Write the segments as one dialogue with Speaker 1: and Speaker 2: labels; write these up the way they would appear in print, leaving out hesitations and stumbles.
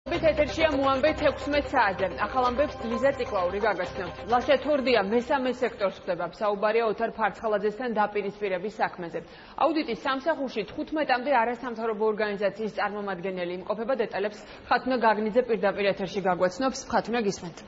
Speaker 1: ეთერშია მოამბე 16 საათზე. ახალ ამბებს ლიზა ციკლაური გაგაცნობთ. ლაშა თორდია მესამე სექტორს ხდება. საუბარია ოთარ ფარცხალაძესთან დაპირისპირების საქმეზე. აუდიტის სამსახურში 15-მდე არასამთავრობო ორგანიზაციის წარმომადგენელი იმყოფება. დეტალებს ხათუნა გაგნიძე პირდაპირ ეთერში გაგვაცნობს. ხათუნა, გისმენთ.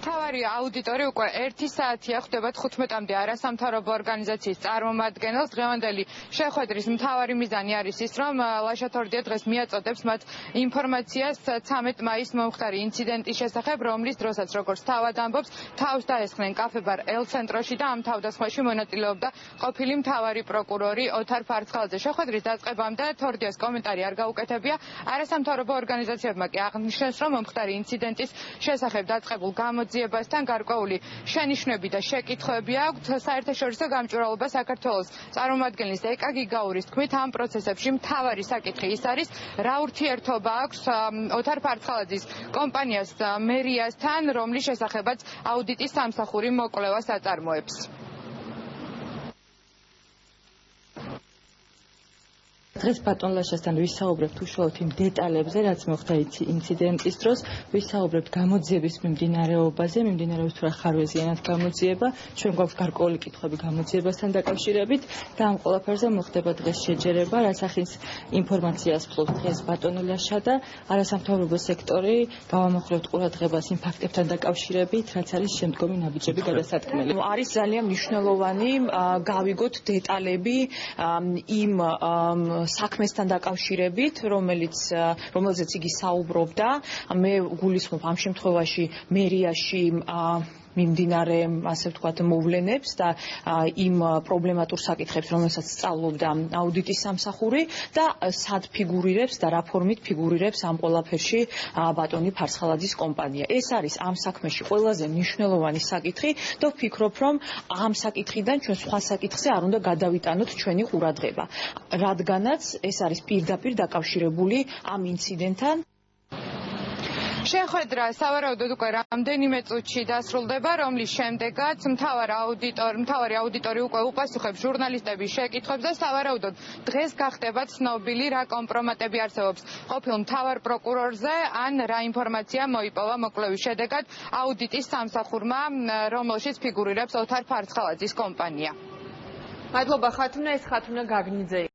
Speaker 2: მთავარი აუდიტორი უკვე 1 საათია ხდება 15-მდე არასამთავრობო ორგანიზაციის წარმომადგენელს. დღევანდელი შეხვედრის მთავარი მიზანი არის ის, რომ ლაშა თორდია დღეს მიაწოდებს მათ ინფორმაციას 13 მაისს მომხდარი ინციდენტის შესახებ, რომლის დროსაც, როგორც თავად ამბობს, თავს დაესხნენ კაფე-ბარ ელ-ცენტროში და ამ თავდასხმაში მონაწილეობდა ყოფილი მთავარი პროკურორი ოთარ ფარცხალაძე. შეხვედრის დაწყებამდე თორდიას კომენტარი არ გაუკეთებია. არასამთავრობო ორგანიზაციებმა კი აღნიშნეს, რომ მომხდარი ინციდენტის შესახებ დაწყებულ გამოძიებასთან გარკვეული შენიშვნები და შეკითხვები აქვთ. საერთაშორისო გამჭვირვალობა საქართველოს წარმომადგენლის ეკა გიგაურის თქმით, ამ პროცესებში მთავარი საკითხი ის არის, რა ურთიერთობა აქვს ოთარ ფარცხალაძის კომპანიას მერიასთან, რომლის შესახებაც აუდიტის სამსახური მოკვლევას აწარმოებს.
Speaker 3: დღეს ბატონ ლაშასთან ვისაუბრებთ უშუალოდ იმ დეტალებზე, რაც მოხდა ინციდენტის დროს, ვისაუბრებთ გამოძიების მიმდინარეობაზე, მიმდინარეობს თუ რა ხარვეზიანად გამოძიება, ჩვენ გვაქვს გარკვეული კითხვები გამოძიებასთან დაკავშირებით და ამ ყველაფერზე მოხდება დღეს შეჯერება, რაც ახის ინფორმაციას ფლობს დღეს ბატონ ლაშა და არასამთავრობო სექტორი გავამოხვრევთ ყურადღებას იმ ფაქტებთან დაკავშირებით, რაც არის შემდგომი ნაბიჯები გადასატკმელი.
Speaker 4: არის ძალიან მნიშვნელოვანი გავიგოთ დეტალები იმ საქმესთან დაკავშირებით, რომელზეც იგი საუბრობდა. მე გულისხმობ ამ შემთხვევაში მერიაში მიმდინარე, ასე ვთქვათ, მოვლენებს და იმ პრობლემატურ საკითხებს, რომელსაც სწავლობდა აუდიტის სამსახური და სად ფიგურირებს და რა ფორმით ფიგურირებს ამ ყველაფერში ბატონი ფარცხალაძის კომპანია. ეს არის ამ საქმეში ყველაზე მნიშვნელოვანი საკითხი და ვფიქრობ, რომ ამ საკითხიდან ჩვენ სხვა საკითხზე არ უნდა გადავიტანოთ ჩვენი ყურადღება, რადგანაც ეს არის პირდაპირ დაკავშირებული ამ ინციდენტთან.
Speaker 2: შეხვედრა სავარაუდოდ უკვე რამდენიმე წუთში დასრულდება, რომლის შემდეგაც მთავარი აუდიტორი უკვე უპასუხებს ჟურნალისტების შეკითხვებს და სავარაუდოდ დღეს გახდება ცნობილი, რა კომპრომატები არსებობს ყოფილ მთავარ პროკურორზე, ან რა ინფორმაცია მოიპოვა მოკვლევის შედეგად აუდიტის სამსახურმა, რომელშიც ფიგურირებს ოთარ ფარცხალაძის კომპანია.
Speaker 1: მადლობა ხათუნა, ეს ხათუნა გაგნიძე.